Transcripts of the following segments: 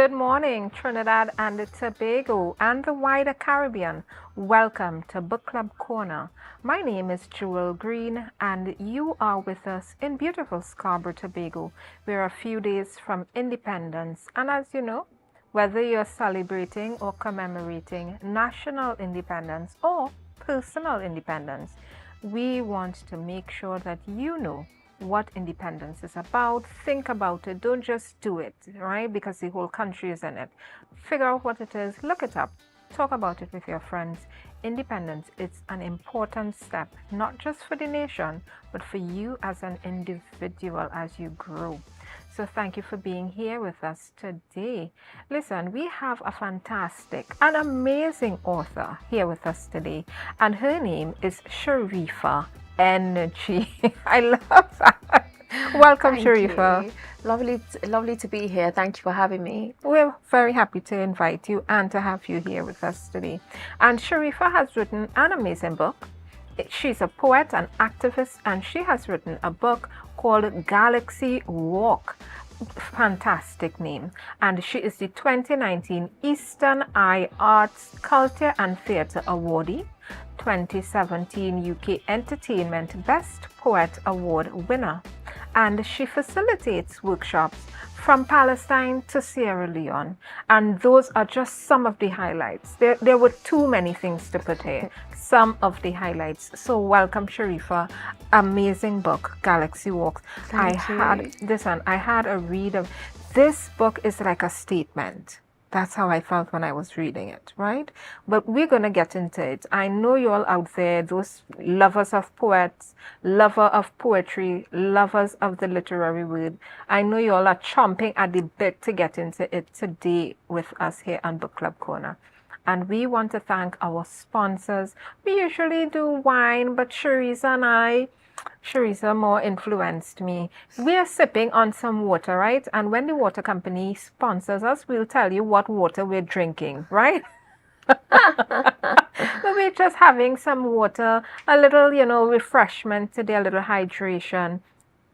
Good morning, Trinidad and Tobago and the wider Caribbean. Welcome to Book Club Corner. My name is Jewel Green and you are with us in beautiful Scarborough, Tobago. We're a few days from independence, and as you know, whether you're celebrating or commemorating national independence or personal independence, we want to make sure that you know what independence is about. Think about it. Don't just do it, right? Because the whole country is in it. Figure out what it is. Look it up. Talk about it with your friends. Independence, it's an important step, not just for the nation, but for you as an individual as you grow. So thank you for being here with us today. Listen, we have a fantastic and amazing author here with us today, and her name is Shareefa Energy. I love that. Welcome, Shareefa. You. Lovely to be here. Thank you for having me. We're very happy to invite you and to have you here with us today. And Shareefa has written an amazing book. She's a poet, an activist, and she has written a book called Galaxy Walk. Fantastic name. And she is the 2019 Eastern Eye Arts, Culture and Theatre Awardee, 2017 UK Entertainment Best Poet Award winner, and she facilitates workshops from Palestine to Sierra Leone. And those are just some of the highlights. There were too many things to put here. Some of the highlights. So welcome, Shareefa. Amazing book, Galaxy Walks. I had a read of this book. Is like a statement. That's how I felt when I was reading it, right? But we're going to get into it. I know you all out there, those lovers of poets, lover of poetry, lovers of the literary word. I know you all are chomping at the bit to get into it today with us here on Book Club Corner. And we want to thank our sponsors. We usually do wine, but Shareefa more influenced me. We are sipping on some water, right? And when the water company sponsors us, we'll tell you what water we're drinking, right? But we're just having some water, a little, refreshment today, a little hydration.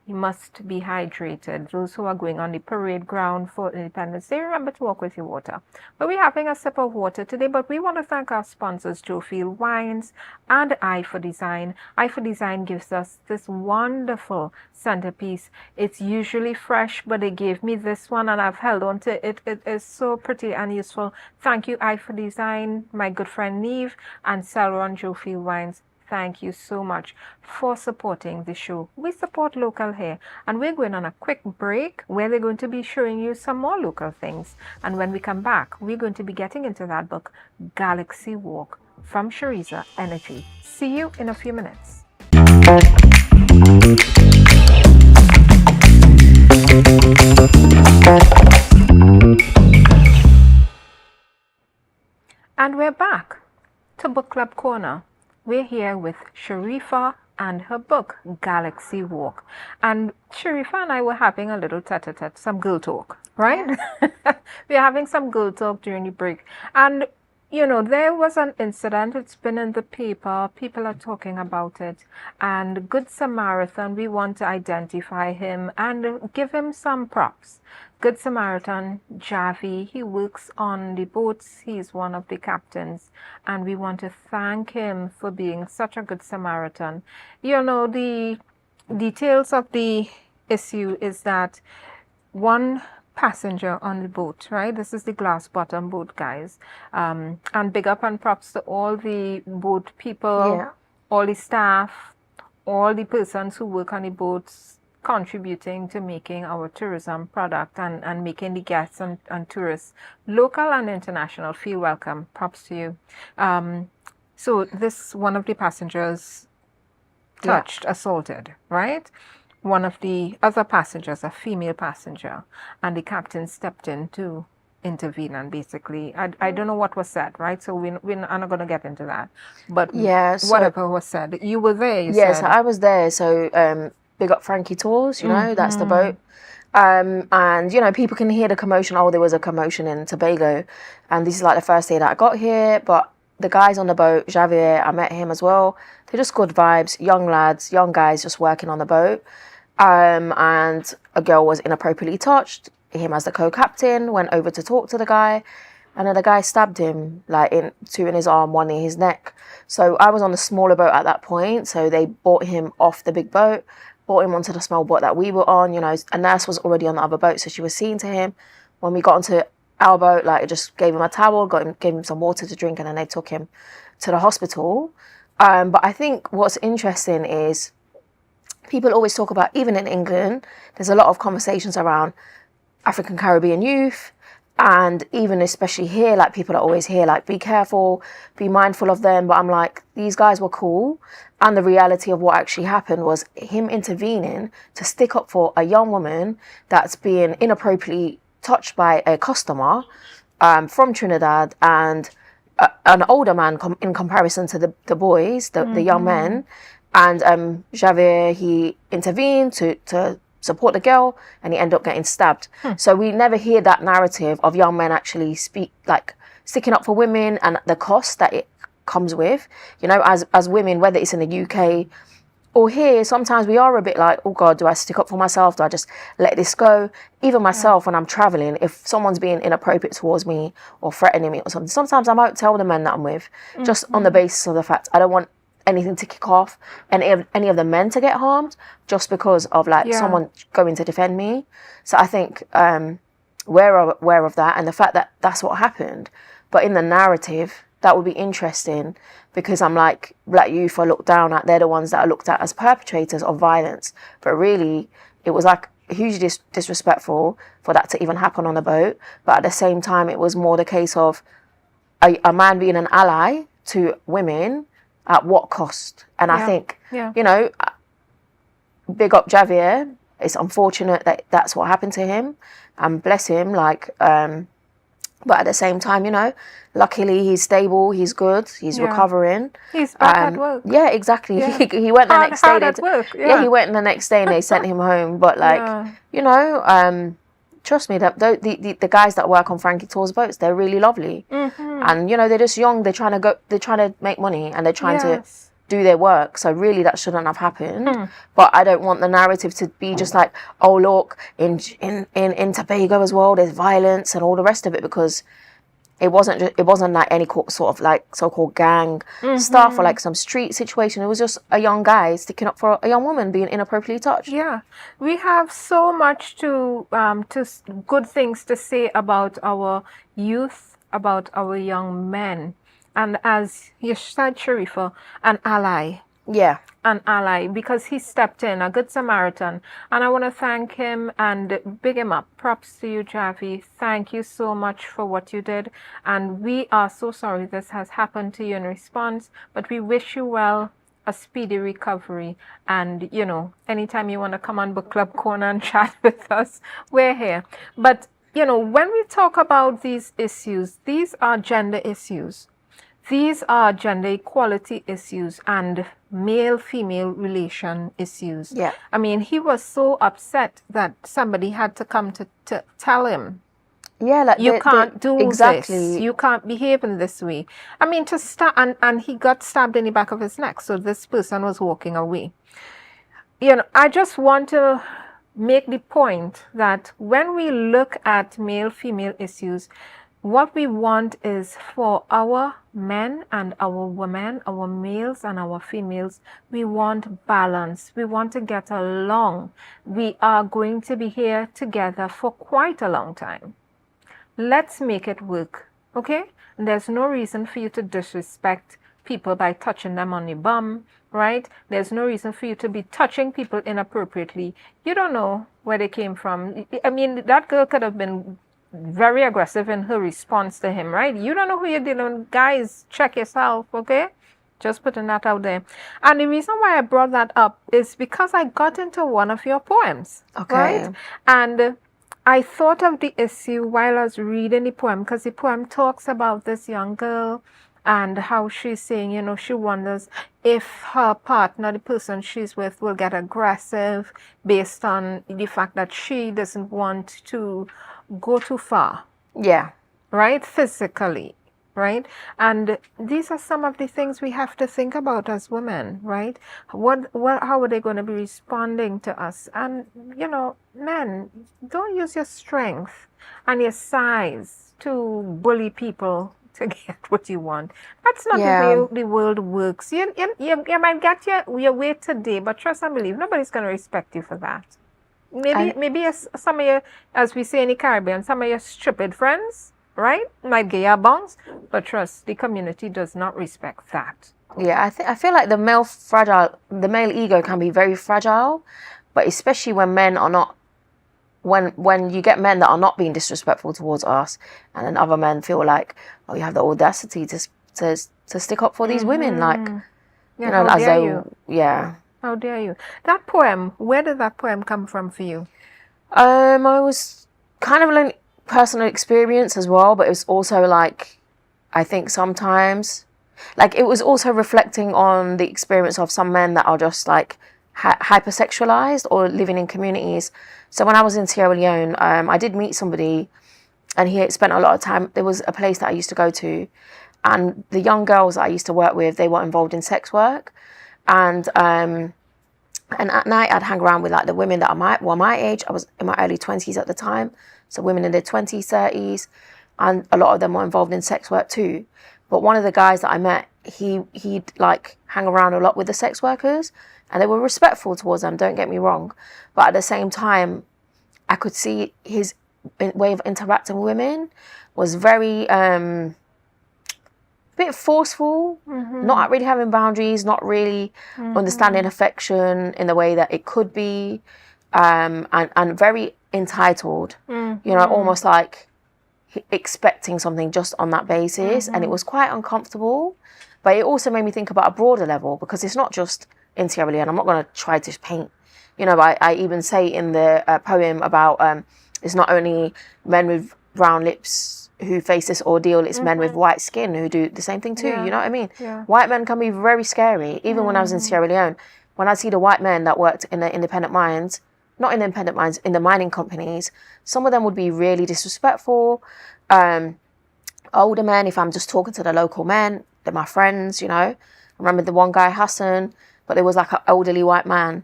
You must be hydrated. Those who are going on the parade ground for Independence Day, remember to walk with your water. But we're having a sip of water today, but we want to thank our sponsors, Jofield Wines and Eye for Design. Eye for Design gives us this wonderful centerpiece. It's usually fresh, but they gave me this one and I've held on to it. It is so pretty and useful. Thank you, Eye for Design, my good friend Neve, and Celeron Jofield Wines. Thank you so much for supporting the show. We support local here, and we're going on a quick break where they're going to be showing you some more local things. And when we come back, we're going to be getting into that book, Galaxy Walk, from Shareefa Energy. See you in a few minutes. And we're back to Book Club Corner. We're here with Shareefa and her book, Galaxy Walk. And Shareefa and I were having a little tete-a-tete, some girl talk, right? Yeah. We're having some girl talk during the break. And, there was an incident. It's been in the paper. People are talking about it. And Good Samaritan, we want to identify him and give him some props. Good Samaritan, Javi, he works on the boats. He's one of the captains. And we want to thank him for being such a good Samaritan. The details of the issue is that one passenger on the boat, right? This is the glass bottom boat, guys. And big up and props to all the boat people, all the staff, all the persons who work on the boats, contributing to making our tourism product and making the guests and tourists, local and international, feel welcome. Props to you. So this, one of the passengers touched, assaulted, right? One of the other passengers, a female passenger, and the captain stepped in to intervene and basically, I don't know what was said, right? So we're not going to get into that. But whatever was said, you were there, you said. Yes, I was there. So big up Frankie Tours, that's the boat. And, people can hear the commotion. Oh, there was a commotion in Tobago. And this is like the first day that I got here. But the guys on the boat, Javier, I met him as well. They're just good vibes, young lads, young guys just working on the boat. And a girl was inappropriately touched. him as the co-captain, went over to talk to the guy, and then the guy stabbed him, like two in his arm, one in his neck. So I was on the smaller boat at that point, so they brought him off the big boat, brought him onto the small boat that we were on. You know, a nurse was already on the other boat, so she was seen to him. When we got onto our boat, like, it just gave him a towel, gave him some water to drink, and then they took him to the hospital. But I think what's interesting is people always talk about, even in England, there's a lot of conversations around African Caribbean youth, and even especially here, like, people are always here, like, be careful, be mindful of them. But I'm like, these guys were cool, and the reality of what actually happened was him intervening to stick up for a young woman that's being inappropriately touched by a customer from Trinidad, and an older man in comparison to the boys, the young men. And Javier, he intervened to support the girl, and he ended up getting stabbed. So we never hear that narrative of young men actually sticking up for women and the cost that it comes with. You know, as women, whether it's in the UK or here, sometimes we are a bit like, oh God, do I stick up for myself? Do I just let this go? Even myself, when I'm traveling, if someone's being inappropriate towards me or threatening me or something, sometimes I might tell the men that I'm with, just on the basis of the fact I don't want anything to kick off, and any of the men to get harmed, just because of someone going to defend me. So I think we're aware of that, and the fact that that's what happened. But in the narrative, that would be interesting, because I'm like, black youth are looked down at. They're the ones that are looked at as perpetrators of violence. But really, it was like hugely disrespectful for that to even happen on a boat. But at the same time, it was more the case of a man being an ally to women at what cost? And I think, you know, big up Javier. It's unfortunate that that's what happened to him, and bless him. But at the same time, you know, luckily he's stable, he's good, he's recovering. He's back at work. Yeah, exactly. Yeah. He went the next day. Hard at work. Yeah, he went the next day and they sent him home. But you know, trust me, that the guys that work on Frankie Tour's boats, they're really lovely. And you know, they're just young. They're trying to make money, and they're trying to do their work. So really, that shouldn't have happened. But I don't want the narrative to be just like, oh look, in Tobago as well, there's violence and all the rest of it, because it wasn't like any sort of like so-called gang stuff or like some street situation. It was just a young guy sticking up for a young woman being inappropriately touched. Yeah, we have so much to good things to say about our youth, about our young men. And as you said, Shareefa, an ally. Yeah. An ally, because he stepped in, a good Samaritan. And I want to thank him and big him up. Props to you, Javi. Thank you so much for what you did. And we are so sorry this has happened to you in response, but we wish you well, a speedy recovery. And, you know, anytime you want to come on Book Club Corner and chat with us, we're here. But, you know, when we talk about these issues, these are gender issues. These are gender equality issues and male-female relation issues. Yeah. I mean, he was so upset that somebody had to come to tell him, yeah, like you can't do exactly this. You can't behave in this way. I mean, and he got stabbed in the back of his neck. So this person was walking away. You know, I just want to make the point that when we look at male-female issues, what we want is for our men and our women, our males and our females, we want balance. We want to get along. We are going to be here together for quite a long time. Let's make it work, okay? There's no reason for you to disrespect people by touching them on the bum, right? There's no reason for you to be touching people inappropriately. You don't know where they came from. I mean, that girl could have been very aggressive in her response to him, right? You don't know who you're dealing with. Guys, check yourself, okay? Just putting that out there. And the reason why I brought that up is because I got into one of your poems, right? And I thought of the issue while I was reading the poem, because the poem talks about this young girl and how she's saying, you know, she wonders if her partner, the person she's with, will get aggressive based on the fact that she doesn't want to go too far. Yeah. Right? Physically. right? And these are some of the things we have to think about as women, right? How are they going to be responding to us? And, men, don't use your strength and your size to bully people to get what you want. That's not the Yeah. way the world works. You might get your way today, but trust and believe, nobody's going to respect you for that. Maybe some of your, as we say in the Caribbean, some of your stupid friends, right, might get you a bounce, but trust, the community does not respect that. Yeah, I feel like the male ego can be very fragile, but especially when men are not, when you get men that are not being disrespectful towards us, and then other men feel like, oh, you have the audacity to stick up for these women, like, how as dare though, you? yeah. How dare you? That poem, where did that poem come from for you? I was kind of like personal experience as well, but it was also like, I think sometimes, like, it was also reflecting on the experience of some men that are just like hypersexualized or living in communities. So when I was in Sierra Leone, I did meet somebody, and he had spent a lot of time. There was a place that I used to go to, and the young girls that I used to work with, they were involved in sex work, and at night I'd hang around with like the women that were my age. I was in my early 20s at the time, so women in their 20s, 30s, and a lot of them were involved in sex work too. But one of the guys that I met, he'd like hang around a lot with the sex workers, and they were respectful towards them, don't get me wrong, but at the same time I could see his way of interacting with women was very bit forceful, not really having boundaries, not really understanding affection in the way that it could be, and very entitled, almost like expecting something just on that basis. And it was quite uncomfortable, but it also made me think about a broader level, because it's not just in Sierra Leone. I'm not going to try to paint, I even say in the poem about it's not only men with brown lips who face this ordeal, it's men with white skin who do the same thing too. You know what I mean? White men can be very scary. Even when I was in Sierra Leone, when I see the white men that worked in the independent mines, not in the independent mines, in the mining companies, some of them would be really disrespectful. Older men, if I'm just talking to the local men, they're my friends, I remember the one guy, Hassan, but there was like an elderly white man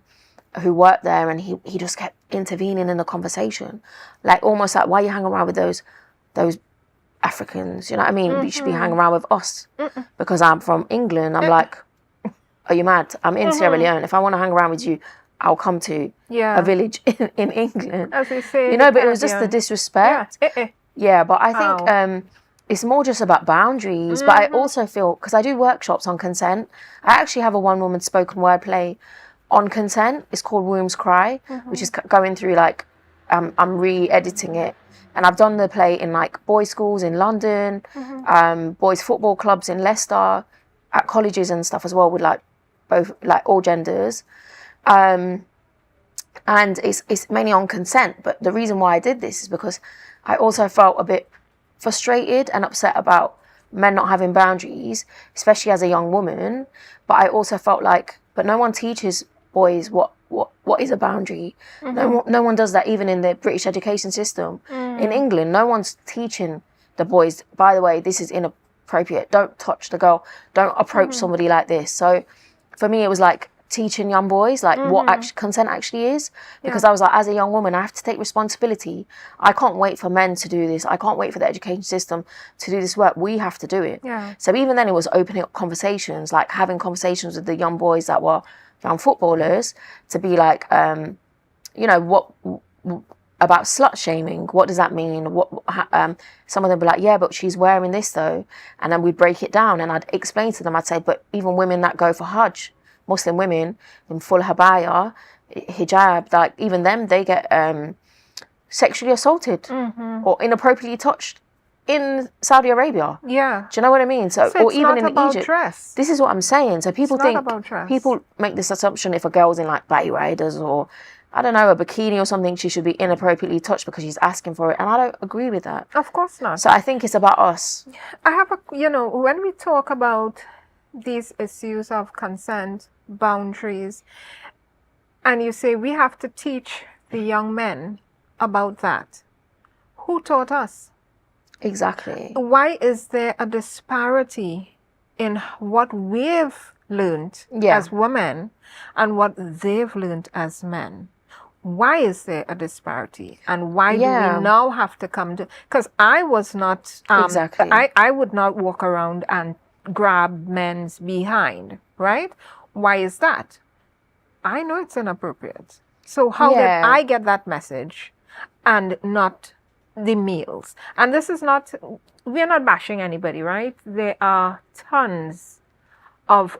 who worked there, and he just kept intervening in the conversation, like almost like, why you hang around with those Africans, you know what I mean? You should be hanging around with us. Because I'm from England. I'm like, are you mad? I'm in Sierra Leone. If I want to hang around with you, I'll come to a village in England. As we say, but it was just the disrespect. Yeah, but I think it's more just about boundaries. But I also feel, because I do workshops on consent, I actually have a one-woman spoken word play on consent. It's called Wombs Cry, which is going through like, I'm re-editing it. And I've done the play in like boys' schools in London, boys' football clubs in Leicester, at colleges and stuff as well, with like both, like all genders. And it's mainly on consent. But the reason why I did this is because I also felt a bit frustrated and upset about men not having boundaries, especially as a young woman. But I also felt like, but no one teaches boys what is a boundary. No one does that, even in the British education system. In England, no one's teaching the boys, by the way, this is inappropriate, don't touch the girl, don't approach somebody like this. So for me, it was like teaching young boys like what consent actually is, because I was like, as a young woman, I have to take responsibility. I can't wait for men to do this. I can't wait for the education system to do this work. We have to do it. So even then, it was opening up conversations, like having conversations with the young boys that were young footballers, to be like, what about slut shaming? What does that mean? Some of them be like, yeah, but she's wearing this though, and then we'd break it down, and I'd explain to them. I'd say, but even women that go for Hajj, Muslim women in full habaya, hijab, like even them, they get sexually assaulted or inappropriately touched in Saudi Arabia. Do you know what I mean? So or even in Egypt. Dress. This is what I'm saying. So people people make this assumption, if a girl's in like Batty Riders or I don't know, a bikini or something, she should be inappropriately touched because she's asking for it, and I don't agree with that. Of course not. So I think it's about us. I have when we talk about these issues of consent, boundaries, and you say we have to teach the young men about that, who taught us? Exactly. Why is there a disparity in what we've learned Yeah. as women and what they've learned as men? Why is there a disparity, and why do we now have to come to? Because I was not. Exactly. I would not walk around and grab men's behind. Right? Why is that? I know it's inappropriate. So how did I get that message, and not the males? And this is not. We're not bashing anybody, right? There are tons of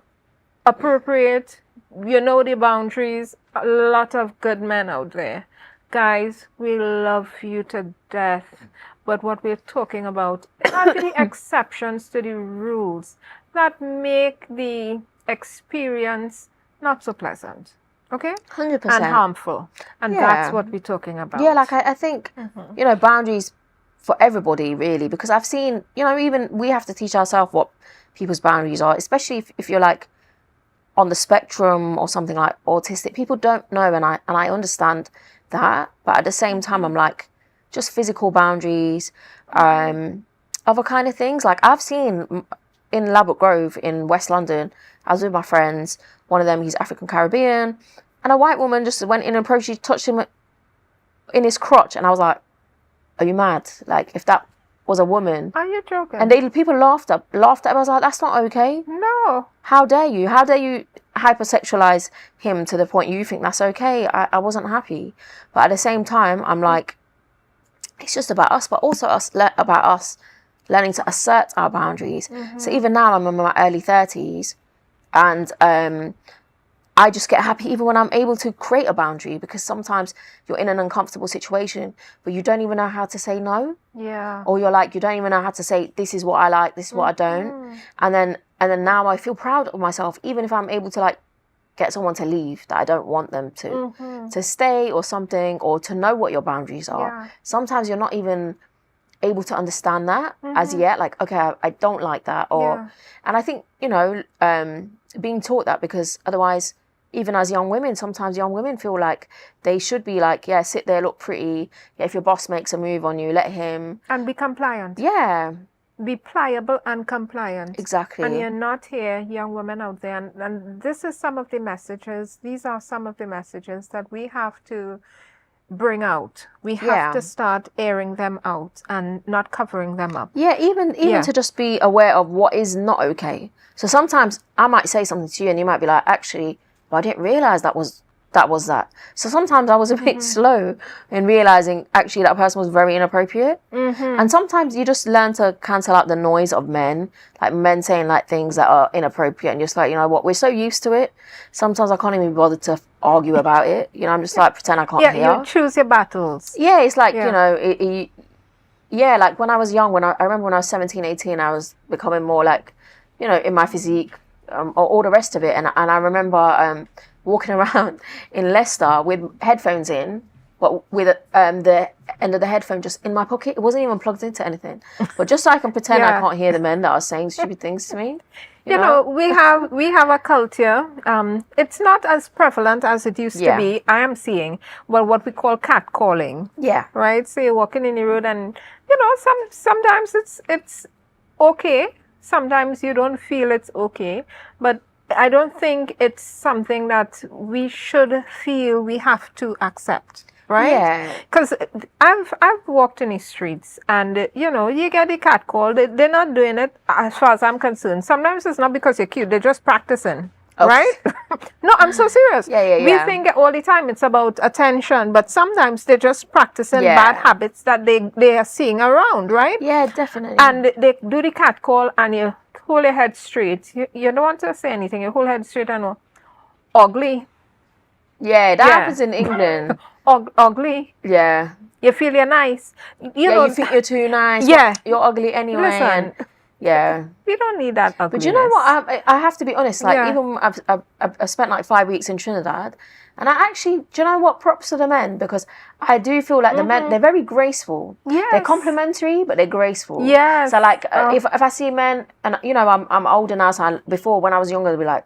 appropriate, the boundaries, a lot of good men out there. Guys, we love you to death, but what we're talking about are the exceptions to the rules that make the experience not so pleasant, okay? 100%. And harmful. And that's what we're talking about. Yeah, like I think, boundaries for everybody, really, because I've seen, even we have to teach ourselves what people's boundaries are, especially if you're like on the spectrum or something like autistic. People don't know, and I understand that, but at the same time I'm like, just physical boundaries, other kind of things. Like I've seen in Ladbroke Grove in West London, I was with my friends, one of them, he's African Caribbean, and a white woman just went in and approached, she touched him in his crotch, and I was like, are you mad? Like, if that was a woman. Are you joking? And people laughed at me. I was like, that's not okay. No. How dare you? How dare you hypersexualize him to the point you think that's okay? I wasn't happy. But at the same time, I'm like, it's just about us, but also about us learning to assert our boundaries. So even now, I'm in my early 30s, and I just get happy even when I'm able to create a boundary, because sometimes you're in an uncomfortable situation, but you don't even know how to say no. Yeah. Or you're like, you don't even know how to say, this is what I like, this is what I don't. And then now I feel proud of myself, even if I'm able to like get someone to leave that I don't want them to stay or something, or to know what your boundaries are. Yeah. Sometimes you're not even able to understand that as yet. Like, okay, I don't like that. And I think, being taught that, because otherwise, even as young women, sometimes young women feel like they should be like, yeah, sit there, look pretty. Yeah, if your boss makes a move on you, let him. And be compliant. Yeah. Be pliable and compliant. Exactly. And you're not here, young women out there. And this is some of the messages. These are some of the messages that we have to bring out. We have to start airing them out and not covering them up. Yeah, even to just be aware of what is not okay. So sometimes I might say something to you and you might be like, actually, I didn't realize that was that. So sometimes I was a bit slow in realizing actually that person was very inappropriate. And sometimes you just learn to cancel out the noise of men, like men saying like things that are inappropriate, and just like, you know what, we're so used to it. Sometimes I can't even bother to argue about it. I'm just like, pretend I can't hear. You choose your battles. Yeah, it's like, like when I was young, I remember when I was 17, 18, I was becoming more like, in my physique, or all the rest of it. And I remember walking around in Leicester with headphones in, but with the end of the headphone just in my pocket. It wasn't even plugged into anything. But just so I can pretend I can't hear the men that are saying stupid things to me. You know, we have a culture. It's not as prevalent as it used to be. I am seeing, what we call catcalling. Yeah. Right? So you're walking in the road and, sometimes it's okay. Sometimes you don't feel it's okay, but I don't think it's something that we should feel we have to accept, right? Yeah. Because I've walked in the streets and, you get the catcall. They're not doing it, as far as I'm concerned. Sometimes it's not because you're cute. They're just practicing. Right? No, I'm so serious. Yeah. We think all the time it's about attention, but sometimes they're just practicing bad habits that they are seeing around, right? Yeah, definitely. And they do the cat call and you hold your head straight. You don't want to say anything. You hold your head straight and ugly. Yeah, that happens in England. Ugly. Yeah. You feel you're nice. You think you're too nice. Yeah. You're ugly anyway. Listen. Yeah. We don't need that ugliness. But you know what? I have to be honest. Like, even I've spent like 5 weeks in Trinidad, and I actually, do you know what? Props to the men, because I do feel like the men, they're very graceful. Yes. They're complimentary, but they're graceful. Yes. So like, if I see men, and I'm older now, so before when I was younger, I'd be like,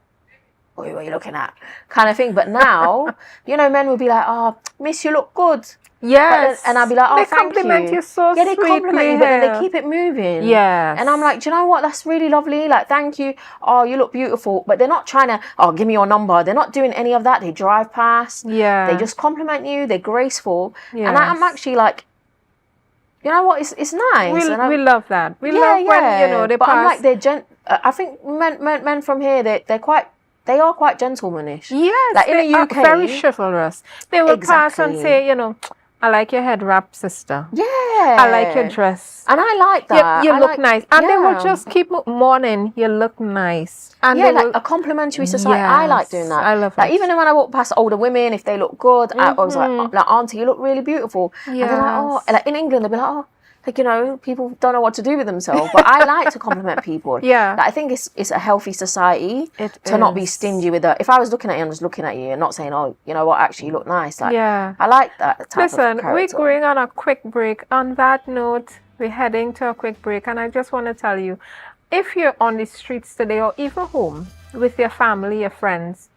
"Oh, what are you looking at?" kind of thing. But now, you know, men will be like, "Oh, miss, you look good." Yes. And I'll be like, "Oh, they thank compliment you so Yeah, they compliment you, but then they sweetly. keep it moving. Yes. And I'm like, "Do you know what? That's really lovely. Like, thank you. Oh, you look beautiful." But they're not trying to, "Oh, give me your number." They're not doing any of that. They drive past. Yeah. They just compliment you. They're graceful. Yes. And I'm actually like, you know what? It's nice. We love that. We love when, you know, they But pass. I'm like, I think men from here, they are quite gentlemanish. Yes, like in they the are UK, very chivalrous. They will pass and Exactly. say, you know, "I like your head wrap, sister. Yeah, I like your dress. and I like that. You I look like- nice." And they will yeah. just keep morning, "You look nice." And Yeah, they like will, a complimentary society. I like doing that. I love like it. even when I walk past older women, if they look good, I was like, "Auntie, you look really beautiful." And they're like, "Oh," Yes. like in England, they'll be like, "Oh." Like, you know, people don't know what to do with themselves, but I like to compliment people. Yeah. Like, I think it's a healthy society It to not be is. stingy with it. If I was looking at you, I'm just looking at you and not saying, "Oh, you know what, actually you look nice." Like, Yeah. I like that type Listen, of we're character. going on a quick break. On that note, we're heading to a quick break. And I just want to tell you, if you're on the streets today or even home with your family, your friends,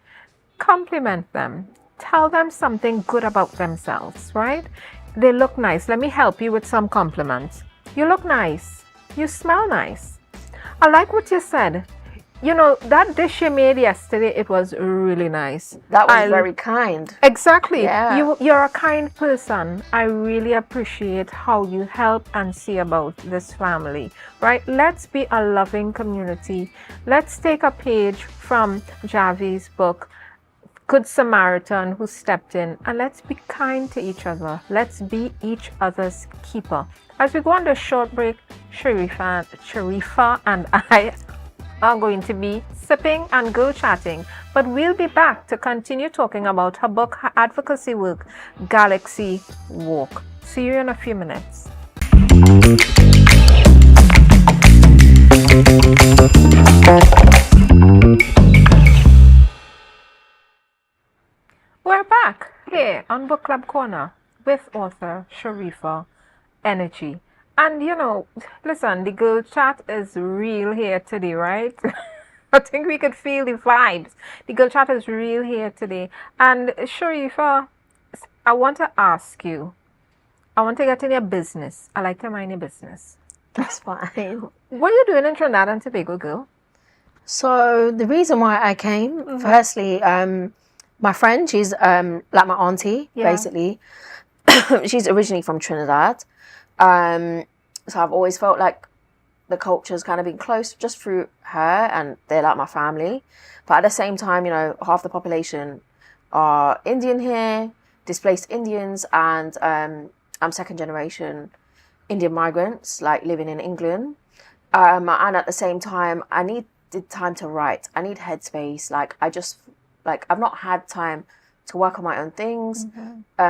compliment them. Tell them something good about themselves, right? They look nice. Let me help you with some compliments. You look nice. You smell nice. I like what you said. You know, that dish you made yesterday, it was really nice. That was very kind. Exactly. Yeah. You're a kind person. I really appreciate how you help and see about this family, right? Let's be a loving community. Let's take a page from Javi's book, Good Samaritan Who Stepped In, and let's be kind to each other. Let's be each other's keeper. As we go on the short break, Shareefa and I are going to be sipping and girl chatting, but we'll be back to continue talking about her book, her advocacy work, Galaxy Walk. See you in a few minutes. We're back here on Book Club Corner with author Shareefa Energy. And you know, listen, the girl chat is real here today, right? I think we could feel the vibes. The girl chat is real here today. And Shareefa, I want to ask you, I want to get in your business. I like to mind your business. That's fine. What are you doing in Trinidad and Tobago, girl? So the reason why I came, firstly, my friend, she's like my auntie, basically. She's originally from Trinidad. So I've always felt like the culture's kind of been close just through her, and they're like my family. But at the same time, you know, half the population are Indian here, displaced Indians, and I'm second generation Indian migrants, like living in England. And at the same time, I needed time to write. I need headspace. I've not had time to work on my own things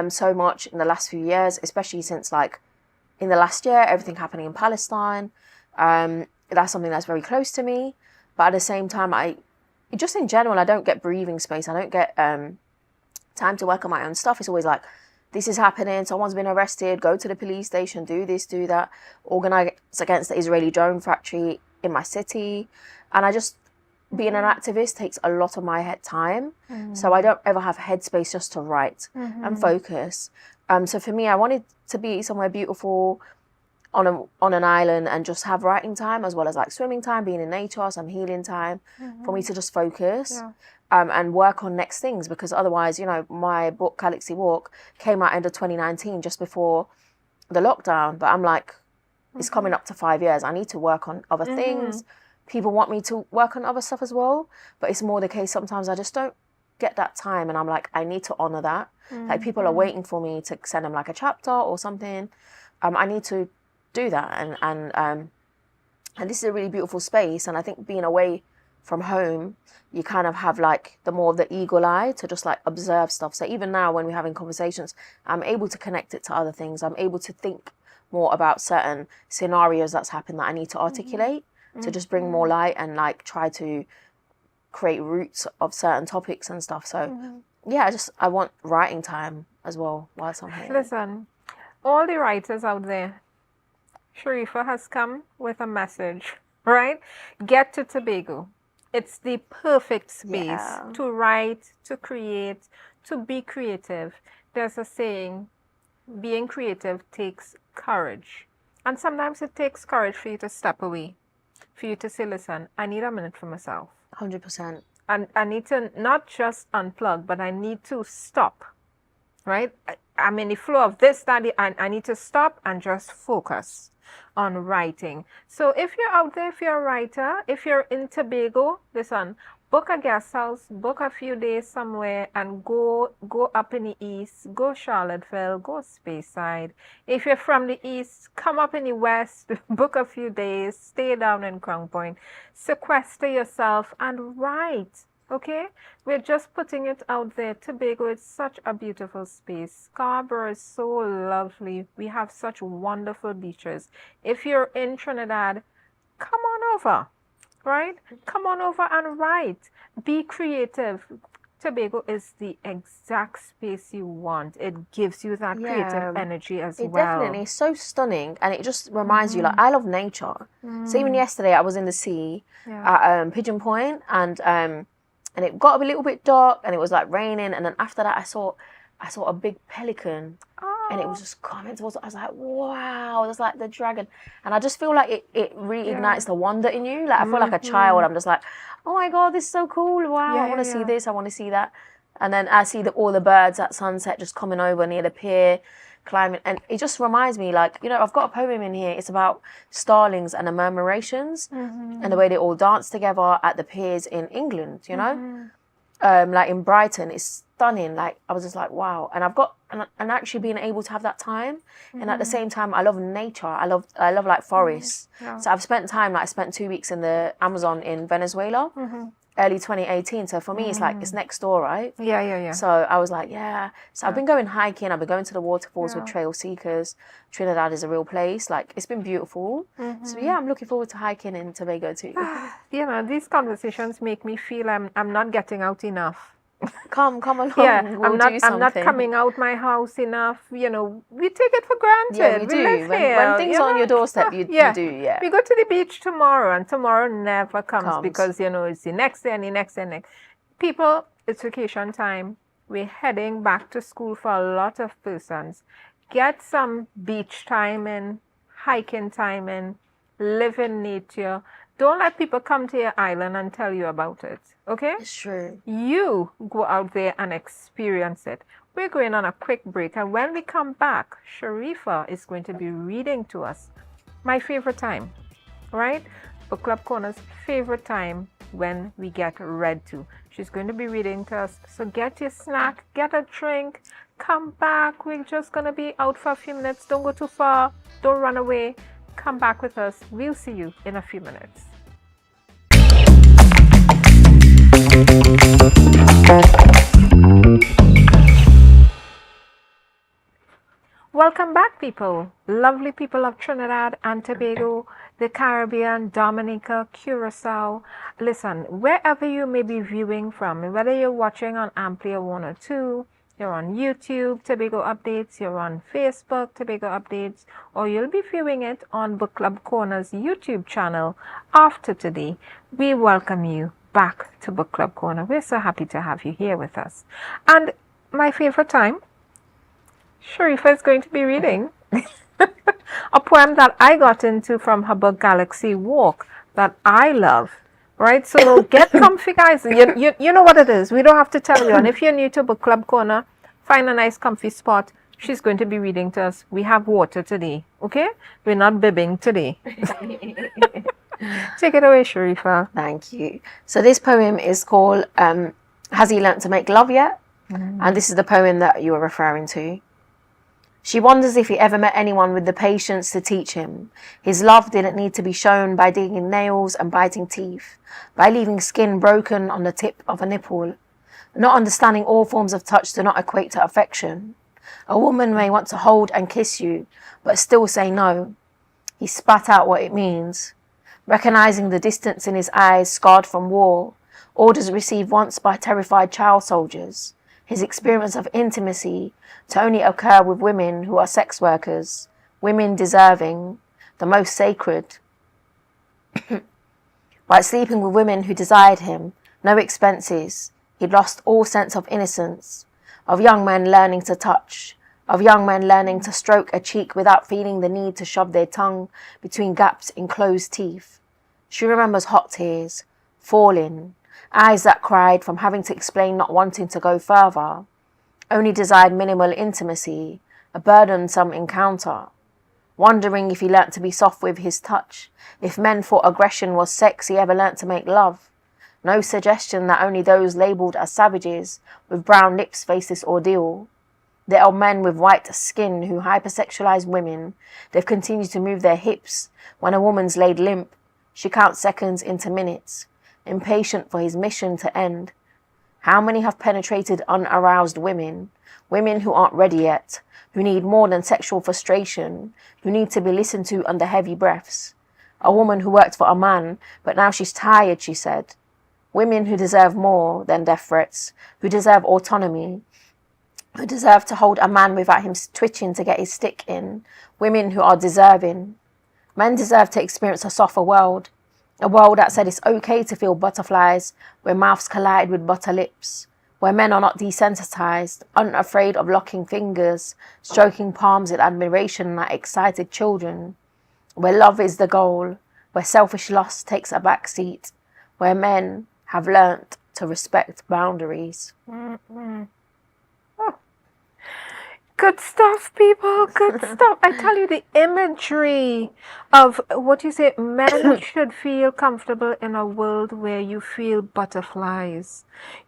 so much in the last few years, especially since like in the last year, everything happening in Palestine. That's something that's very close to me. But at the same time, just in general, I don't get breathing space. I don't get time to work on my own stuff. It's always like, this is happening, someone's been arrested, go to the police station, do this, do that, organise against the Israeli drone factory in my city. And being an activist takes a lot of my time. So I don't ever have headspace just to write and focus. So for me, I wanted to be somewhere beautiful on an island and just have writing time as well as like swimming time, being in nature, some healing time for me to just focus and work on next things. Because otherwise, you know, my book, Galaxy Walk, came out end of 2019, just before the lockdown. But I'm like, it's coming up to 5 years. I need to work on other things. People want me to work on other stuff as well. But it's more the case sometimes I just don't get that time, and I'm like, I need to honor that. Like people are waiting for me to send them like a chapter or something. I need to do that, and this is a really beautiful space. And I think being away from home, you kind of have like the more of the eagle eye to just like observe stuff. So even now when we're having conversations, I'm able to connect it to other things. I'm able to think more about certain scenarios that's happened that I need to articulate to just bring more light and like try to create roots of certain topics and stuff. So yeah, I want writing time as well whilst I'm here. Listen, all the writers out there, Shareefa has come with a message, right? Get to Tobago. It's the perfect space Yeah. to write, to create, to be creative. There's a saying, being creative takes courage. And sometimes it takes courage for you to step away, for you to say, listen, I need a minute for myself. 100%. And I need to not just unplug, but I need to stop, right? I'm in the flow of this study, and I need to stop and just focus on writing. So if you're out there, if you're a writer, if you're in Tobago, listen, book a guest house, book a few days somewhere, and go up in the east, go Charlottesville, go Speyside. If you're from the east, come up in the west, book a few days, stay down in Crown Point, sequester yourself and write. Okay, we're just putting it out there. Tobago is such a beautiful space. Scarborough is so lovely. We have such wonderful beaches. If you're in Trinidad, come on over, right? Come on over and write. Be creative. Tobago is the exact space you want. It gives you that creative energy as It well. definitely is so stunning, and it just reminds you, like, I love nature. So even yesterday I was in the sea at Pigeon Point, and it got a little bit dark, and it was like raining, and then after that I saw a big pelican, and it was just coming towards us. I was like, wow, it's like the dragon. And I just feel like it reignites the wonder in you. Like, I feel like a child. I'm just like, oh my God, this is so cool. Wow, I want to see this, I want to see that. And then I see all the birds at sunset just coming over near the pier, climbing. And it just reminds me, like, you know, I've got a poem in here. It's about starlings and the murmurations and the way they all dance together at the piers in England, you know? Like in Brighton, it's stunning. Like, I was just like, wow. And I've got, and actually being able to have that time. And at the same time, I love nature. I love like forests. So I've spent time, like I spent 2 weeks in the Amazon in Venezuela, early 2018. So for me, it's like, it's next door, right? Yeah. So I was like, yeah. So I've been going hiking. I've been going to the waterfalls with trail seekers. Trinidad is a real place. Like, it's been beautiful. So yeah, I'm looking forward to hiking in Tobago too. You know, these conversations make me feel I'm not getting out enough. Come along. Yeah, we'll I'm not coming out my house enough. You know, we take it for granted. Yeah, we do. Live here, When things are on your doorstep, you do. Yeah. We go to the beach tomorrow, and tomorrow never comes because, you know, it's the next day and the next day and next. People, it's vacation time. We're heading back to school for a lot of persons. Get some beach time in, hiking time in, live in nature. Don't let people come to your island and tell you about it, okay? It's true. You go out there and experience it. We're going on a quick break, and when we come back, Shareefa is going to be reading to us. My favorite time, right? Book Club Corner's favorite time when we get read to. She's going to be reading to us. So get your snack, get a drink, come back. We're just going to be out for a few minutes. Don't go too far. Don't run away. Come back with us. We'll see you in a few minutes. Welcome back, people. Lovely people of Trinidad and Tobago, the Caribbean, Dominica, Curacao. Listen, wherever you may be viewing from, whether you're watching on Amplia 1 or 2, you're on YouTube, Tobago Updates, you're on Facebook, Tobago Updates, or you'll be viewing it on Book Club Corner's YouTube channel after today, we welcome you back to Book Club Corner. We're so happy to have you here with us. And my favorite time, Shareefa is going to be reading a poem that I got into from her book Galaxy Walk that I love. Right, so get comfy, guys. You know what it is. We don't have to tell you. And if you're new to Book Club Corner, find a nice comfy spot. She's going to be reading to us. We have water today, okay? We're not bibbing today. Take it away, Shareefa. Thank you. So this poem is called Has He Learnt to Make Love Yet? And this is the poem that you were referring to. She wonders if he ever met anyone with the patience to teach him. His love didn't need to be shown by digging nails and biting teeth, by leaving skin broken on the tip of a nipple. Not understanding all forms of touch do not equate to affection. A woman may want to hold and kiss you, but still say no. He spat out what it means. Recognizing the distance in his eyes scarred from war, orders received once by terrified child soldiers. His experience of intimacy to only occur with women who are sex workers, women deserving, the most sacred. while sleeping with women who desired him, no expenses. He'd lost all sense of innocence, of young men learning to touch, of young men learning to stroke a cheek without feeling the need to shove their tongue between gaps in closed teeth. She remembers hot tears, falling, eyes that cried from having to explain not wanting to go further, only desired minimal intimacy, a burdensome encounter, wondering if he learnt to be soft with his touch, if men thought aggression was sex, he ever learnt to make love. No suggestion that only those labelled as savages with brown lips face this ordeal. There are men with white skin who hypersexualize women. They've continued to move their hips. When a woman's laid limp, she counts seconds into minutes, impatient for his mission to end. How many have penetrated unaroused women, women who aren't ready yet, who need more than sexual frustration, who need to be listened to under heavy breaths? A woman who worked for a man, but now she's tired, she said. Women who deserve more than death threats, who deserve autonomy, who deserve to hold a man without him twitching to get his stick in. Women who are deserving. Men deserve to experience a softer world, a world that said it's okay to feel butterflies where mouths collide with butter lips, where men are not desensitized, unafraid of locking fingers, stroking palms in admiration like excited children, where love is the goal, where selfish lust takes a back seat, where men have learnt to respect boundaries. Mm-hmm. Oh. Good stuff, people. Good stuff. I tell you, the imagery of what you say, men should feel comfortable in a world where you feel butterflies.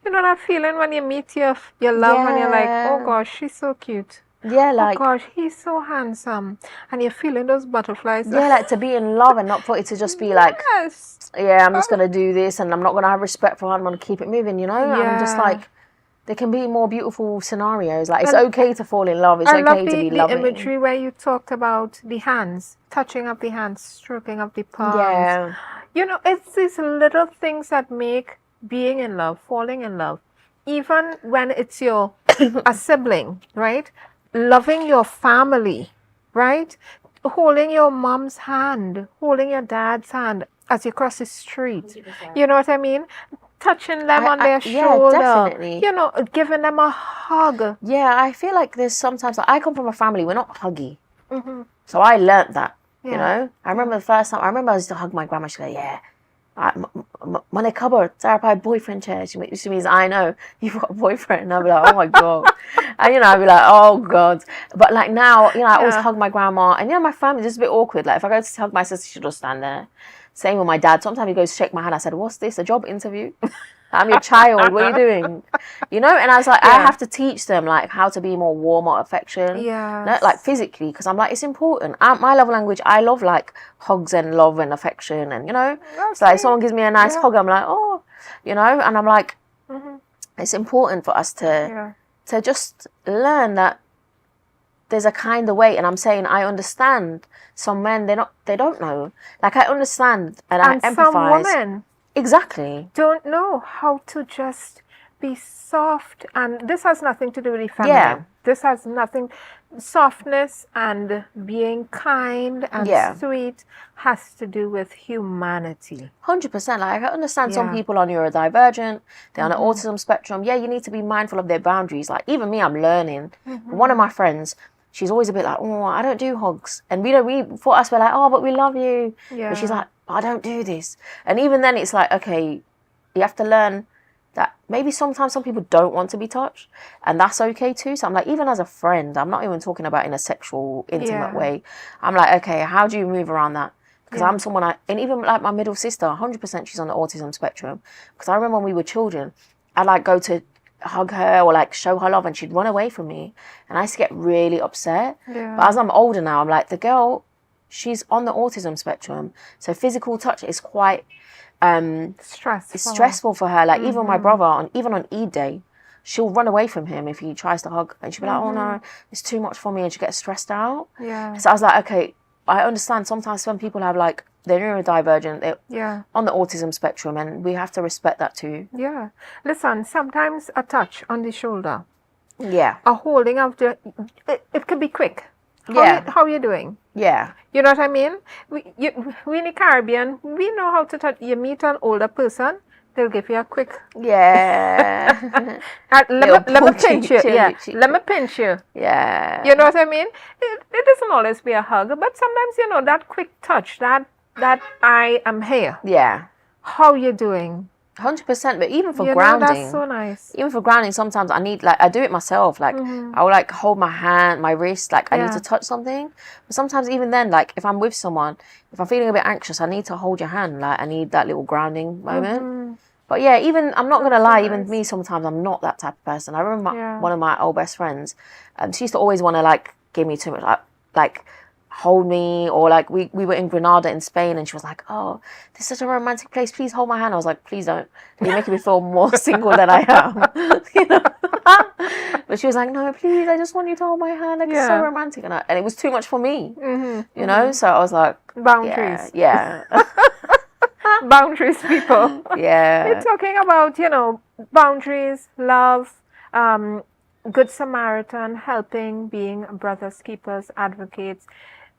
You know that feeling when you meet your love and you're like, oh gosh, she's so cute. Yeah, like, oh gosh, he's so handsome. And you're feeling those butterflies. Yeah, like to be in love and not for it to just be like, yeah, I'm just going to do this and I'm not going to have respect for her. I'm going to keep it moving, you know? Yeah. I'm just like, there can be more beautiful scenarios. Like, it's okay to fall in love. It's okay to be loving. I love the imagery where you talked about the hands, touching of the hands, stroking of the palms. Yeah. You know, it's these little things that make being in love, falling in love. Even when it's your a sibling, right? Loving your family, right? Holding your mom's hand, holding your dad's hand as you cross the street. 100%. You know what I mean? Touching them on their shoulder. Yeah, definitely. You know, giving them a hug. Yeah, I feel like there's sometimes, like, I come from a family, we're not huggy. Mm-hmm. So I learnt that, Yeah. you know? I remember the first time, I used to hug my grandma. She'd go, yeah. Money cupboard, Sarah boyfriend chair. She means I know you've got a boyfriend. And I'll be like, oh my god, and you know, I'll be like, oh god. But like now, you know, I always hug my grandma, and you know, my family just a bit awkward. Like if I go to hug my sister, she'll just stand there. Same with my dad. Sometimes he goes to shake my hand. I said, what's this? A job interview? I'm your child. What are you doing? You know? And I was like, I have to teach them like how to be more warm or affection. Yeah. No, like physically, because I'm like, it's important. My love language, I love like hugs and love and affection, and you know, it's like if someone gives me a nice hug, I'm like, oh, you know, and I'm like, it's important for us to just learn that there's a kinder way. And I'm saying I understand some men, they don't know. Like I understand and I empathize. Some women exactly don't know how to just be soft, and this has nothing to do with the feminine. This has nothing. Softness and being kind and sweet has to do with humanity. 100%. Like I understand some people are neurodivergent, they're on the autism spectrum. Yeah, you need to be mindful of their boundaries. Like even me, I'm learning. One of my friends, she's always a bit like, oh, I don't do hugs. And we for us, we're like, oh, but we love you. But she's like, I don't do this. And even then it's like, okay, you have to learn that maybe sometimes some people don't want to be touched, and that's okay too. So I'm like, even as a friend, I'm not even talking about in a sexual, intimate way. I'm like, okay, how do you move around that? Because I'm someone, and even like my middle sister, 100% she's on the autism spectrum. Because I remember when we were children, I'd like go to hug her or like show her love, and she'd run away from me, and I used to get really upset. But as I'm older now, I'm like, the girl, she's on the autism spectrum, so physical touch is quite stressful. It's stressful for her. Like even my brother, even on Eid day, she'll run away from him if he tries to hug, and she'll be like, oh no, it's too much for me, and she gets stressed out. So I was like, okay, I understand sometimes some people have like, they're neurodivergent, they're on the autism spectrum, and we have to respect that too. Listen, sometimes a touch on the shoulder, a holding of the, it could be quick. How are you doing? Yeah. You know what I mean? We in the Caribbean, we know how to touch. You meet an older person, they'll give you a quick. Yeah. Let me pinch you. Chill Yeah, you, chill let me you. pinch you. Yeah. You know what I mean? It doesn't always be a hug, but sometimes, you know, that quick touch, that I am here. Yeah. How you doing? 100%. But even for You know, grounding, that's so nice. even for grounding, sometimes I need, like, I do it myself. Like, I will, like, hold my hand, my wrist, like, I need Yeah. to touch something. But sometimes even then, like, if I'm with someone, if I'm feeling a bit anxious, I need to hold your hand. Like, I need that little grounding moment. But yeah, even, I'm not going to lie, even me, sometimes I'm not that type of person. I remember one of my old best friends, she used to always want to, like, give me too much, like hold me, or like we were in Granada in Spain, and she was like, oh, this is such a romantic place, please hold my hand. I was like, please don't, you're making me feel more single than I am. You know. But she was like, no, please, I just want you to hold my hand, like it's so romantic. And it was too much for me, you know. So I was like, boundaries. Yeah. Boundaries, people. Yeah. We're talking about, you know, boundaries, love, good Samaritan, helping, being brothers, keepers, advocates.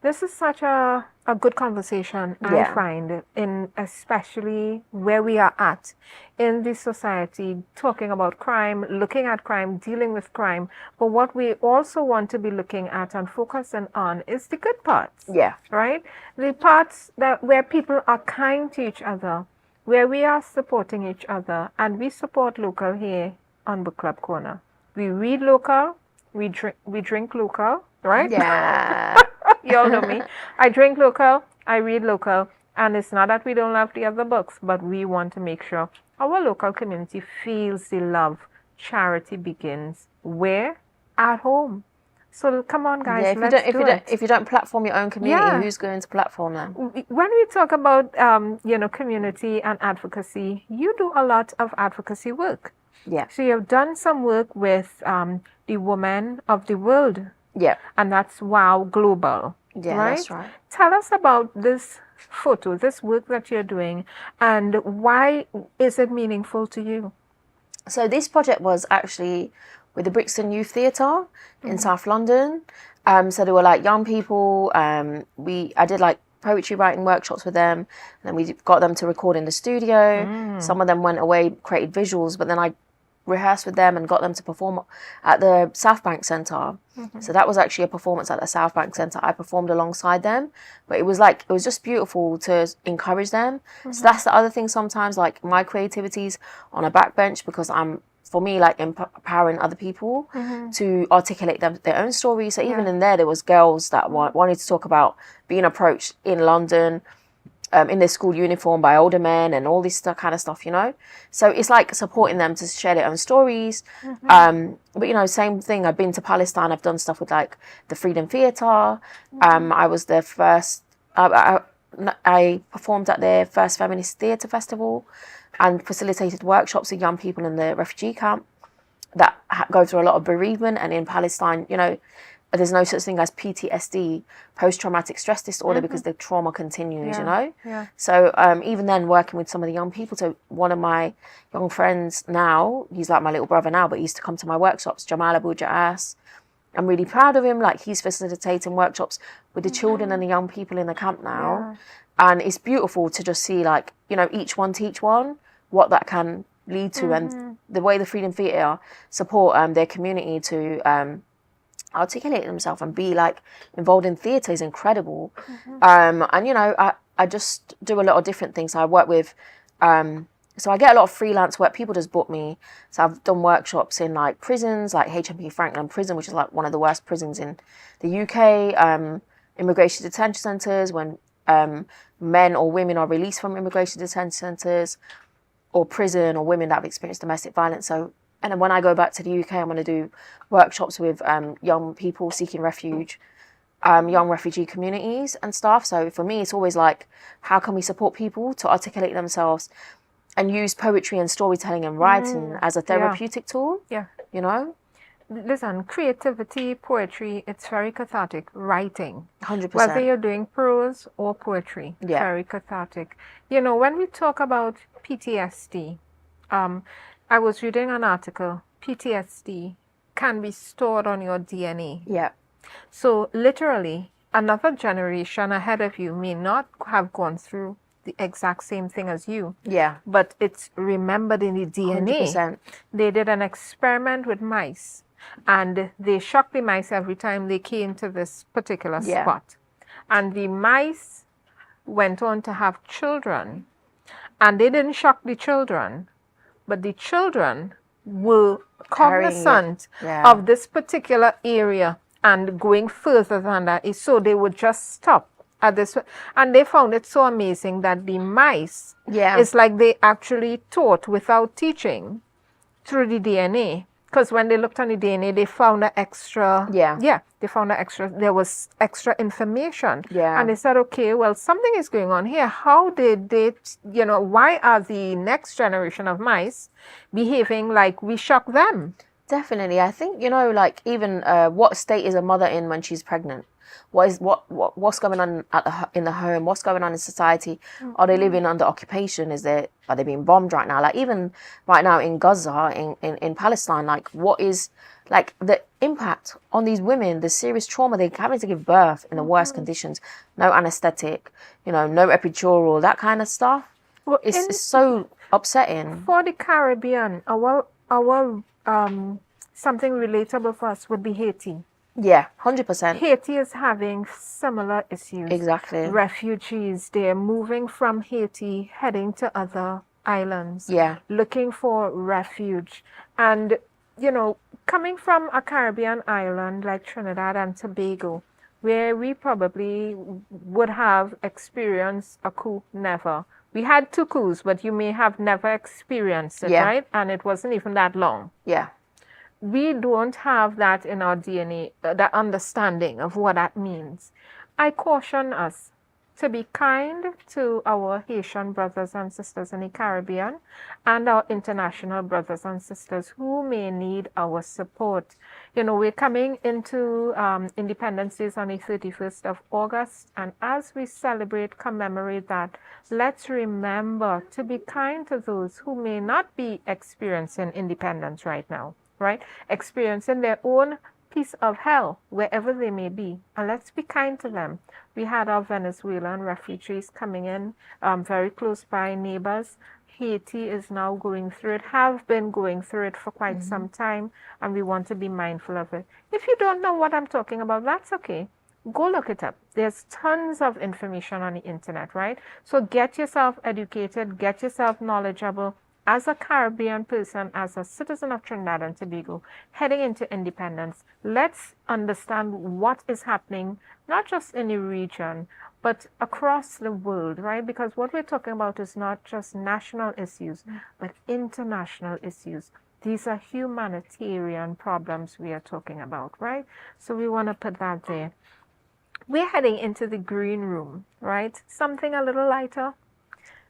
This is such a good conversation, I find, in especially where we are at in this society, talking about crime, looking at crime, dealing with crime. But what we also want to be looking at and focusing on is the good parts. Yeah. Right? The parts where people are kind to each other, where we are supporting each other, and we support local here on Book Club Corner. We read local, we drink local, right? Yeah. You all know me. I drink local, I read local, and it's not that we don't love the other books, but we want to make sure our local community feels the love. Charity begins where? At home. So come on, guys, if you don't platform your own community, who's going to platform them? When we talk about you know, community and advocacy, you do a lot of advocacy work. Yeah. So you've done some work with the Women of the World. Yeah. And that's WOW Global. Yeah, right? That's right. Tell us about this photo, this work that you're doing, and why is it meaningful to you? So this project was actually with the Brixton Youth Theatre in South London. So there were like young people. I did like poetry writing workshops with them, and then we got them to record in the studio. Some of them went away, created visuals, but then I rehearsed with them and got them to perform at the South Bank Centre. So that was actually a performance at the South Bank Centre. I performed alongside them, but it was just beautiful to encourage them. So that's the other thing sometimes, like my creativity's on a backbench because for me, like empowering other people to articulate their own stories. So even in there was girls that wanted to talk about being approached in London, in their school uniform by older men and all this kind of stuff, you know. So it's like supporting them to share their own stories. But you know, same thing. I've been to Palestine. I've done stuff with like the Freedom Theatre. I was their first. I performed at their first feminist theatre festival, and facilitated workshops with young people in the refugee camp that go through a lot of bereavement. And in Palestine, you know, there's no such thing as PTSD, post-traumatic stress disorder, because the trauma continues, you know? Yeah. So even then, working with some of the young people, so one of my young friends now, he's like my little brother now, but he used to come to my workshops, Jamal Abu Ja'as. I'm really proud of him. Like, he's facilitating workshops with the children and the young people in the camp now. And it's beautiful to just see, like, you know, each one teach one, what that can lead to. And the way the Freedom Theatre support their community to articulate themselves and be like involved in theatre is incredible. And you know, I just do a lot of different things. I work with so I get a lot of freelance work. People just book me. So I've done workshops in like prisons, like HMP Franklin Prison, which is like one of the worst prisons in the UK, immigration detention centres, when men or women are released from immigration detention centres, or prison, or women that have experienced domestic violence. So, and then when I go back to the UK, I'm going to do workshops with young people seeking refuge, young refugee communities and stuff. So for me, it's always like, how can we support people to articulate themselves and use poetry and storytelling and writing as a therapeutic tool? Yeah. You know? Listen, creativity, poetry, it's very cathartic. Writing. 100%. Whether you're doing prose or poetry, very cathartic. You know, when we talk about PTSD, I was reading an article, PTSD can be stored on your DNA. Yeah. So literally, another generation ahead of you may not have gone through the exact same thing as you. Yeah. But it's remembered in the DNA. 100%. They did an experiment with mice, and they shocked the mice every time they came to this particular spot. And the mice went on to have children, and they didn't shock the children, but the children were cognizant of this particular area and going further than that. So they would just stop at this, and they found it so amazing that the mice, it's like they actually taught without teaching through the DNA. Because when they looked on the DNA, they found an extra, they found an extra, there was extra information. And they said, okay, well, something is going on here. How did they, you know, why are the next generation of mice behaving like we shock them? Definitely. I think, you know, like even what state is a mother in when she's pregnant? What's going on in the home? What's going on in society? Are they living under occupation? Are they being bombed right now? Like even right now in Gaza, in Palestine, like what is like the impact on these women, the serious trauma they're having to give birth in the worst conditions, no anesthetic, you know, no epidural, that kind of stuff. Well, it's so upsetting. For the Caribbean, our something relatable for us would be Haiti. Yeah, 100%. Haiti is having similar issues. Exactly. Refugees, they're moving from Haiti, heading to other islands. Looking for refuge. And, you know, coming from a Caribbean island like Trinidad and Tobago, where we probably would have experienced a coup, never. We had 2 coups, but you may have never experienced it, right? And it wasn't even that long. We don't have that in our DNA, that understanding of what that means. I caution us to be kind to our Haitian brothers and sisters in the Caribbean and our international brothers and sisters who may need our support. You know, we're coming into Independence Day on the 31st of August, and as we celebrate, commemorate that, let's remember to be kind to those who may not be experiencing independence right now. Right? Experiencing their own piece of hell wherever they may be. And let's be kind to them. We had our Venezuelan refugees coming in, very close by neighbors. Haiti is now going through it, have been going through it for quite some time, and we want to be mindful of it. If you don't know what I'm talking about, that's okay. Go look it up. There's tons of information on the internet, right? So get yourself educated, get yourself knowledgeable. As a Caribbean person, as a citizen of Trinidad and Tobago, heading into independence, let's understand what is happening, not just in the region, but across the world, right? Because what we're talking about is not just national issues, but international issues. These are humanitarian problems we are talking about, right? So we want to put that there. We're heading into the green room, right? Something a little lighter.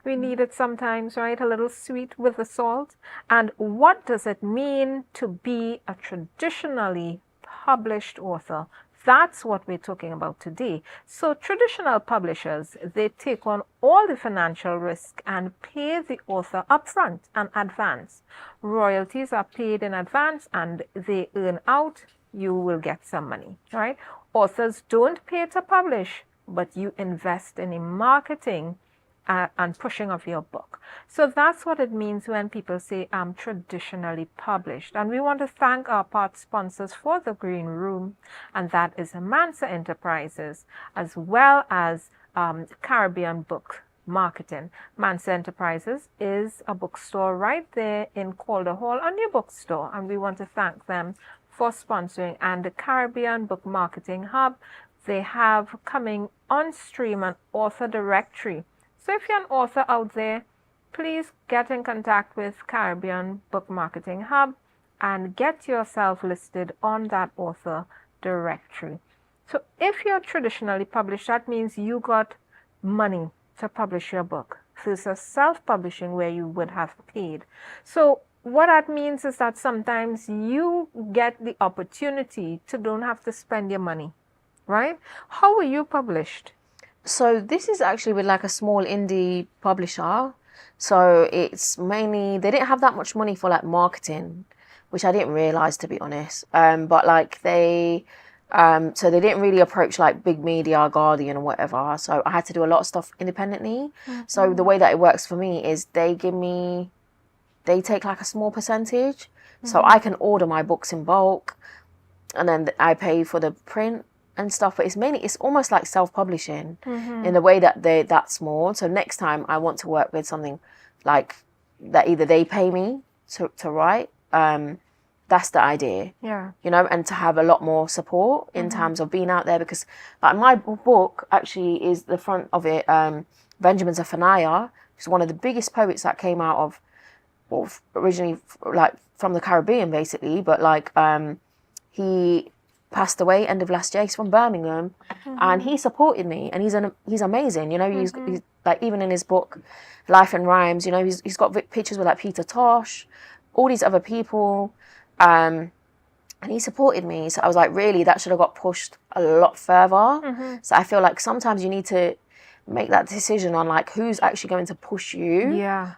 We need it sometimes, right? A little sweet with the salt. And what does it mean to be a traditionally published author? That's what we're talking about today. So traditional publishers, they take on all the financial risk and pay the author upfront and advance. Royalties are paid in advance and they earn out. You will get some money, right? Authors don't pay to publish, but you invest in the marketing and pushing of your book. So that's what it means when people say I'm traditionally published. And we want to thank our part sponsors for the Green Room, and that is Mansa Enterprises, as well as Caribbean Book Marketing. Mansa Enterprises is a bookstore right there in Calder Hall, a new bookstore, and we want to thank them for sponsoring. And the Caribbean Book Marketing Hub, they have coming on stream an author directory. So if you're an author out there, please get in contact with Caribbean Book Marketing Hub and get yourself listed on that author directory. So if you're traditionally published, that means you got money to publish your book versus self-publishing where you would have paid. So what that means is that sometimes you get the opportunity to don't have to spend your money, right? How were you published? So this is actually with like a small indie publisher. So it's mainly, they didn't have that much money for like marketing, which I didn't realize, to be honest. But like they So they didn't really approach like big media, Guardian or whatever. So I had to do a lot of stuff independently. So the way that it works for me is they take like a small percentage. So I can order my books in bulk, and then I pay for the print and stuff. But it's almost like self-publishing in the way that they're that small. So next time I want to work with something like that, either they pay me to write. That's the idea. Yeah. You know, and to have a lot more support in terms of being out there, because like my book actually is the front of it. Benjamin Zephaniah, who's one of the biggest poets that came out of, well, originally like from the Caribbean basically, but like he passed away end of last year. He's from Birmingham, and he supported me, and he's amazing. You know, he's like, even in his book Life and Rhymes, you know, he's got pictures with like Peter Tosh, all these other people. And he supported me. So I was like, really, that should have got pushed a lot further. So I feel like sometimes you need to make that decision on like who's actually going to push you,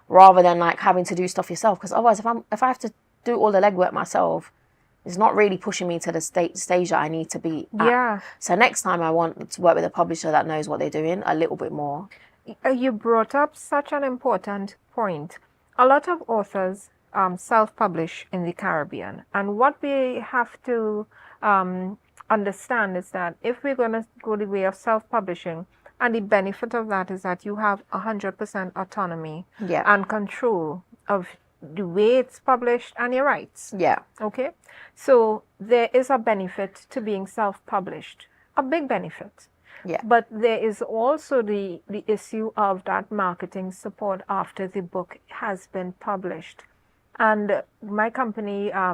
rather than like having to do stuff yourself. Because otherwise, if I have to do all the legwork myself, it's not really pushing me to the stage that I need to be at. Yeah. So next time I want to work with a publisher that knows what they're doing a little bit more. You brought up such an important point. A lot of authors self-publish in the Caribbean, and what we have to understand is that if we're going to go the way of self-publishing, and the benefit of that is that you have 100% autonomy and control of the way it's published and your rights. Okay, so there is a benefit to being self-published, a big benefit. But there is also the issue of that marketing support after the book has been published. And my company, I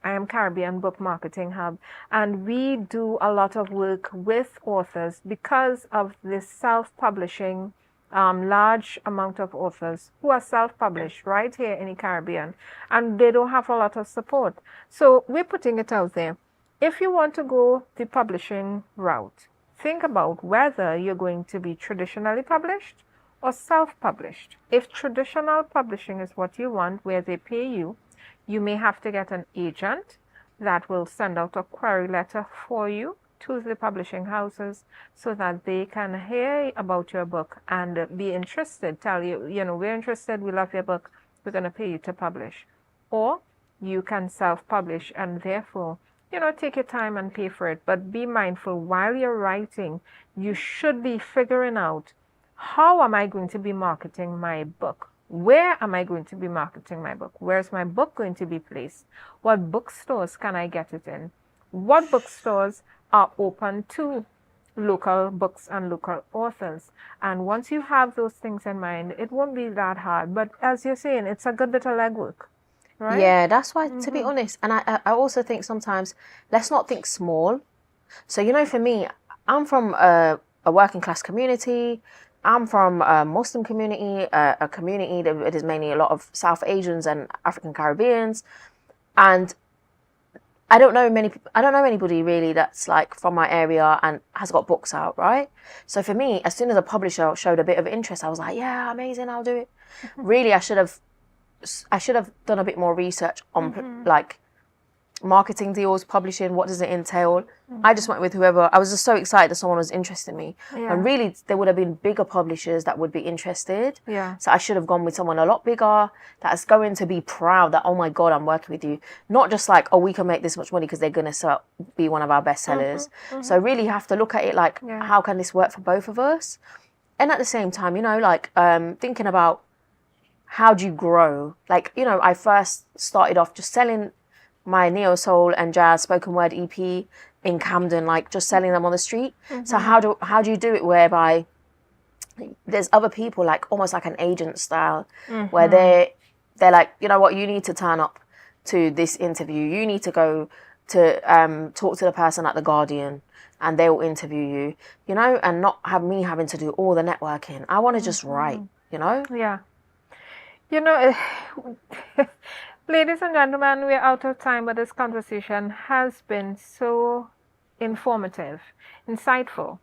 am Caribbean Book Marketing Hub, and we do a lot of work with authors because of this self-publishing, large amount of authors who are self-published right here in the Caribbean, and they don't have a lot of support. So we're putting it out there. If you want to go the publishing route, think about whether you're going to be traditionally published or self-published. If traditional publishing is what you want, where they pay you, you may have to get an agent that will send out a query letter for you to the publishing houses so that they can hear about your book and be interested, tell you, you know, we're interested, we love your book, we're going to pay you to publish. Or you can self-publish and therefore, you know, take your time and pay for it. But be mindful, while you're writing, you should be figuring out, how am I going to be marketing my book? Where am I going to be marketing my book? Where's my book going to be placed? What bookstores can I get it in? What bookstores are open to local books and local authors? And once you have those things in mind, it won't be that hard. But as you're saying, it's a good bit of legwork, right? Yeah, that's why, to be honest, and I also think sometimes, let's not think small. So, you know, for me, I'm from a working class community. I'm from a Muslim community, a community that it is mainly a lot of South Asians and African Caribbeans, and I don't know anybody really that's like from my area and has got books out, right? So for me, as soon as a publisher showed a bit of interest, I was like, yeah, amazing, I'll do it. Really, I should have done a bit more research on like marketing deals, publishing, what does it entail? I just went with whoever. I was just so excited that someone was interested in me. And really, there would have been bigger publishers that would be interested. So I should have gone with someone a lot bigger that's going to be proud that, oh my God, I'm working with you. Not just like, oh, we can make this much money because they're going to be one of our best sellers. So really have to look at it like, how can this work for both of us? And at the same time, you know, like thinking about how do you grow? Like, you know, I first started off just selling my neo soul and jazz spoken word EP in Camden, like just selling them on the street. So how do you do it whereby there's other people, like almost like an agent style, where they're like, you know what, you need to turn up to this interview, you need to go to talk to the person at the Guardian and they'll interview you, you know, and not have me having to do all the networking. I want to just write, you know. You know, ladies and gentlemen, we're out of time, but this conversation has been so informative, insightful.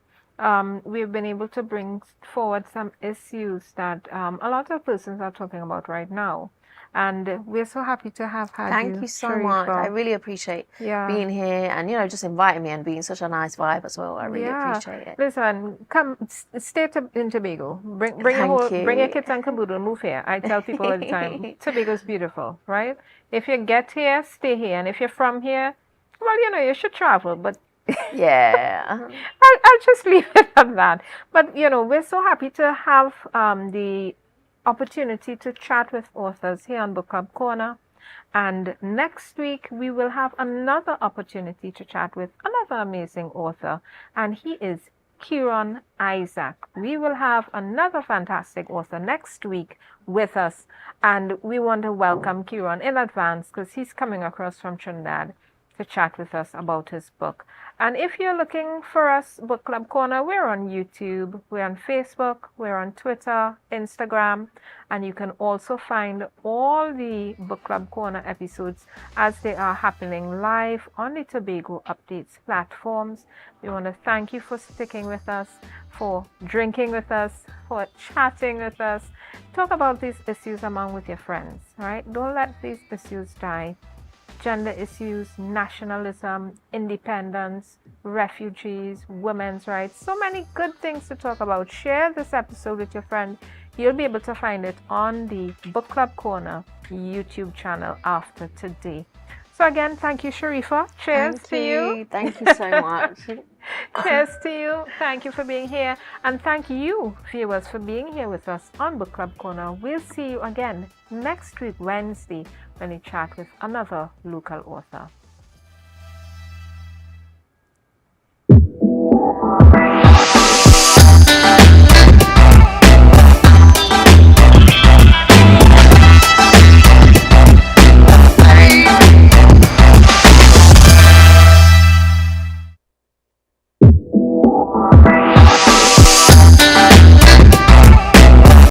we've been able to bring forward some issues that a lot of persons are talking about right now. And we're so happy to have had Thank you, you so much. I really appreciate being here and, just inviting me and being such a nice vibe as well. I really appreciate it. Listen, come stay in Tobago. Bring your kids and caboodle. Move here. I tell people all the time, Tobago's beautiful, right? If you get here, stay here, and if you're from here, well, you should travel, but yeah, I'll just leave it at that. But we're so happy to have the opportunity to chat with authors here on Book Club Corner. And next week, we will have another opportunity to chat with another amazing author, and he is Kieran Isaac. We will have another fantastic author next week with us, and we want to welcome Kieran in advance because he's coming across from Trinidad to chat with us about his book. And if you're looking for us, Book Club Corner, we're on YouTube, we're on Facebook, we're on Twitter, Instagram, and you can also find all the Book Club Corner episodes as they are happening live on the Tobago Updates platforms. We want to thank you for sticking with us, for drinking with us, for chatting with us. Talk about these issues among with your friends, right? Don't let these issues die. Gender issues, nationalism, independence, refugees, women's rights, so many good things to talk about. Share this episode with your friend. You'll be able to find it on the Book Club Corner YouTube channel after today. So again, thank you, Shareefa. Cheers to you. Thank you so much. Cheers to you. Thank you for being here. And thank you, viewers, for being here with us on Book Club Corner. We'll see you again next week, Wednesday, when we chat with another local author.